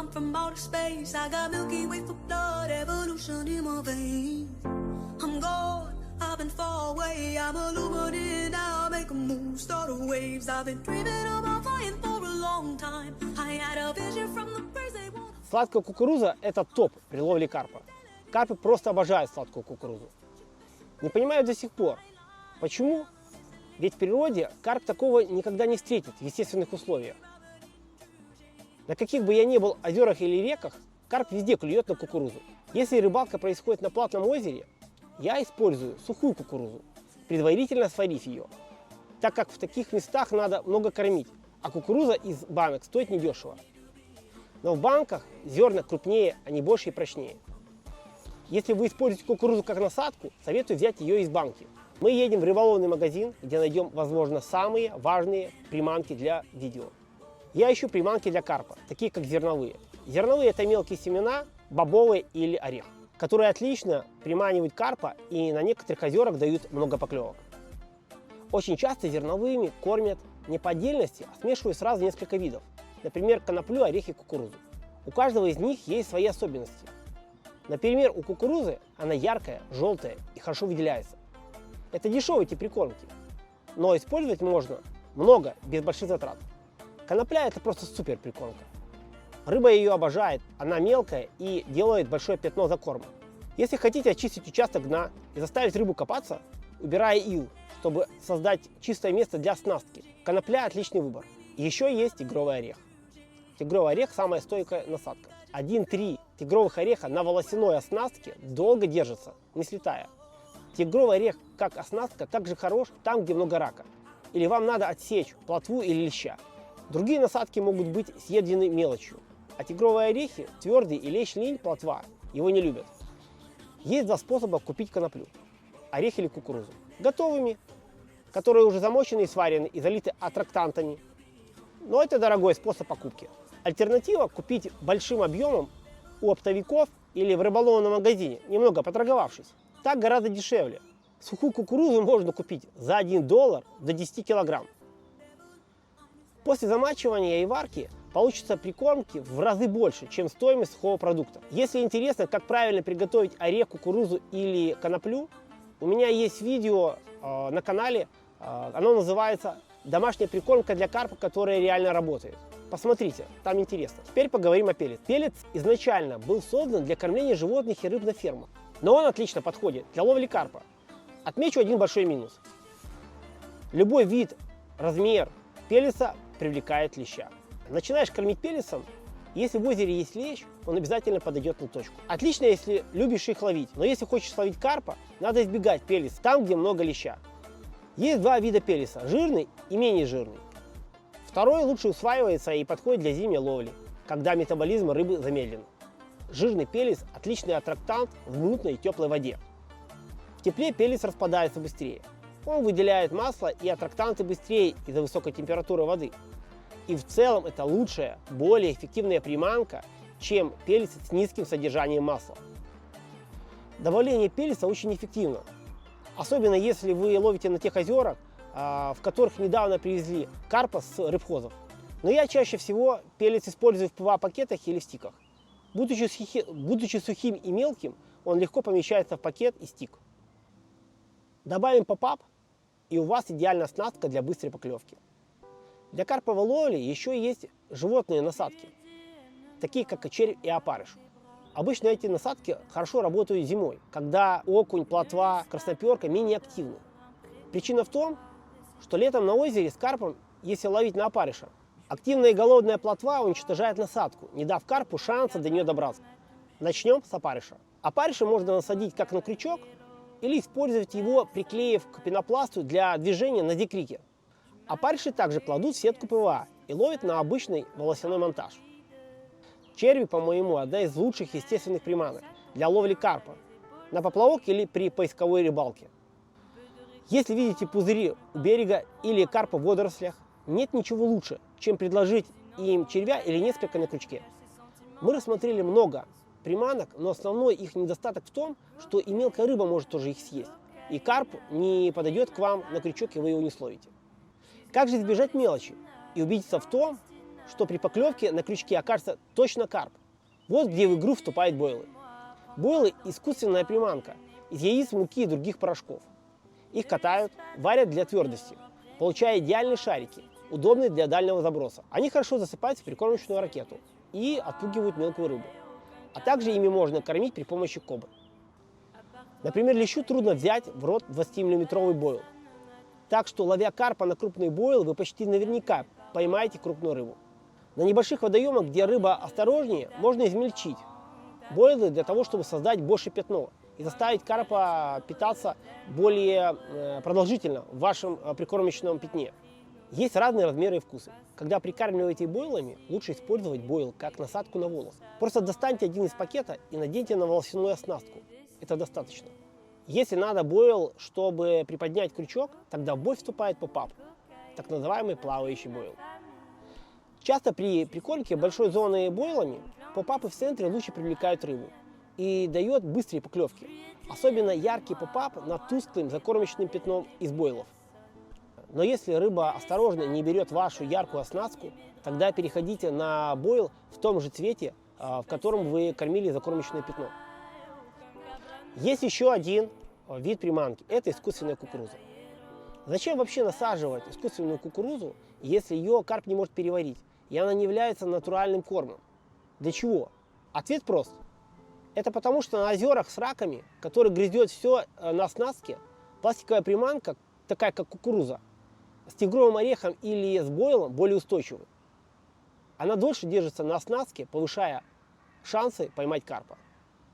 I'm from outer space. I got Milky Way for blood, evolution in my veins. I'm gone, I've been far away. I'm illuminated now, make a move, start waves. I've been dreaming about flying for a long time. I had a vision from the birds they want. Сладкая кукуруза – это топ при ловле карпа. Карпы просто обожают сладкую кукурузу. Не понимаю до сих пор, почему? Ведь в природе карп такого никогда не встретит в естественных условиях. На каких бы я ни был озерах или реках, карп везде клюет на кукурузу. Если рыбалка происходит на платном озере, я использую сухую кукурузу, предварительно сварив ее, так как в таких местах надо много кормить, а кукуруза из банок стоит недешево. Но в банках зерна крупнее, они больше и прочнее. Если вы используете кукурузу как насадку, советую взять ее из банки. Мы едем в рыболовный магазин, где найдем, возможно, самые важные приманки для видео. Я ищу приманки для карпа, такие как зерновые. Зерновые – это мелкие семена, бобовые или орех, которые отлично приманивают карпа и на некоторых озерах дают много поклевок. Очень часто зерновыми кормят не по отдельности, а смешивая сразу несколько видов. Например, коноплю, орехи, кукурузу. У каждого из них есть свои особенности. Например, у кукурузы она яркая, желтая и хорошо выделяется. Это дешевые тип прикормки, но использовать можно много, без больших затрат. Конопля – это просто супер прикормка. Рыба ее обожает, она мелкая и делает большое пятно за кормом. Если хотите очистить участок дна и заставить рыбу копаться, убирая ил, чтобы создать чистое место для оснастки, конопля – отличный выбор. Еще есть тигровый орех. Тигровый орех – самая стойкая насадка. 1-3 тигровых ореха на волосяной оснастке долго держится, не слетая. Тигровый орех как оснастка также хорош там, где много рака. Или вам надо отсечь плотву или леща. Другие насадки могут быть съедены мелочью. А тигровые орехи твердый и лещ линь плотва его не любят. Есть два способа купить коноплю. Орех или кукурузу. Готовыми, которые уже замочены и сварены и залиты аттрактантами. Но это дорогой способ покупки. Альтернатива – купить большим объемом у оптовиков или в рыболовном магазине, немного поторговавшись. Так гораздо дешевле. Сухую кукурузу можно купить за $1 до 10 килограмм. После замачивания и варки получится прикормки в разы больше, чем стоимость сухого продукта. Если интересно, как правильно приготовить орех, кукурузу или коноплю, у меня есть видео на канале, оно называется «Домашняя прикормка для карпа, которая реально работает». Посмотрите, там интересно. Теперь поговорим о пеллете. Пеллет изначально был создан для кормления животных и рыб на фермах, но он отлично подходит для ловли карпа. Отмечу один большой минус. Любой вид, размер пеллета привлекает леща. Начинаешь кормить пеллетом, если в озере есть лещ, он обязательно подойдет на точку. Отлично, если любишь их ловить, но если хочешь ловить карпа, надо избегать пеллет там, где много леща. Есть два вида пеллета – жирный и менее жирный. Второй лучше усваивается и подходит для зимней ловли, когда метаболизм рыбы замедлен. Жирный пеллет – отличный аттрактант в мутной и теплой воде. В тепле пеллет распадается быстрее. Он выделяет масло и аттрактанты быстрее из-за высокой температуры воды. И в целом это лучшая, более эффективная приманка, чем пеллет с низким содержанием масла. Добавление пеллета очень эффективно, особенно если вы ловите на тех озерах, в которых недавно привезли карпа с рыбхозов. Но я чаще всего пеллет использую в ПВА-пакетах или в стиках. Будучи сухим и мелким, он легко помещается в пакет и стик. Добавим поп-ап, и у вас идеальная оснастка для быстрой поклевки. Для карповой ловли еще есть животные насадки, такие как червь и опарыш. Обычно эти насадки хорошо работают зимой, когда окунь, плотва, красноперка менее активны. Причина в том, что летом на озере с карпом, если ловить на опарыша, активная и голодная плотва уничтожает насадку, не дав карпу шанса до нее добраться. Начнем с опарыша. Опарыша можно насадить как на крючок, или использовать его, приклеив к пенопласту для движения на дикрике. Опарыши также кладут в сетку ПВА и ловят на обычный волосяной монтаж. Черви, по-моему, одна из лучших естественных приманок для ловли карпа на поплавок или при поисковой рыбалке. Если видите пузыри у берега или карпа в водорослях, нет ничего лучше, чем предложить им червя или несколько на крючке. Мы рассмотрели много приманок, но основной их недостаток в том, что и мелкая рыба может тоже их съесть. И карп не подойдет к вам на крючок, и вы его не словите. Как же избежать мелочи и убедиться в том, что при поклевке на крючке окажется точно карп. Вот где в игру вступают бойлы. Бойлы – искусственная приманка из яиц, муки и других порошков. Их катают, варят для твердости, получая идеальные шарики, удобные для дальнего заброса. Они хорошо засыпаются в прикормочную ракету и отпугивают мелкую рыбу. А также ими можно кормить при помощи кобр. Например, лещу трудно взять в рот 20-миллиметровый бойл. Так что, ловя карпа на крупный бойл, вы почти наверняка поймаете крупную рыбу. На небольших водоемах, где рыба осторожнее, можно измельчить бойлы для того, чтобы создать больше пятно и заставить карпа питаться более продолжительно в вашем прикормочном пятне. Есть разные размеры и вкусы. Когда прикармливаете бойлами, лучше использовать бойл как насадку на волос. Просто достаньте один из пакета и наденьте на волосяную оснастку. Это достаточно. Если надо бойл, чтобы приподнять крючок, тогда в бой вступает поп-ап, так называемый плавающий бойл. Часто при прикормке большой зоны бойлами поп-апы в центре лучше привлекают рыбу и дает быстрые поклевки. Особенно яркий поп-ап над тусклым закормочным пятном из бойлов. Но если рыба осторожно не берет вашу яркую оснастку, тогда переходите на бойл в том же цвете, в котором вы кормили закормочное пятно. Есть еще один вид приманки – это искусственная кукуруза. Зачем вообще насаживать искусственную кукурузу, если ее карп не может переварить, и она не является натуральным кормом? Для чего? Ответ прост. Это потому, что на озерах с раками, который грызет все на оснастке, пластиковая приманка, такая как кукуруза, с тигровым орехом или с бойлом более устойчивая. Она дольше держится на оснастке, повышая шансы поймать карпа.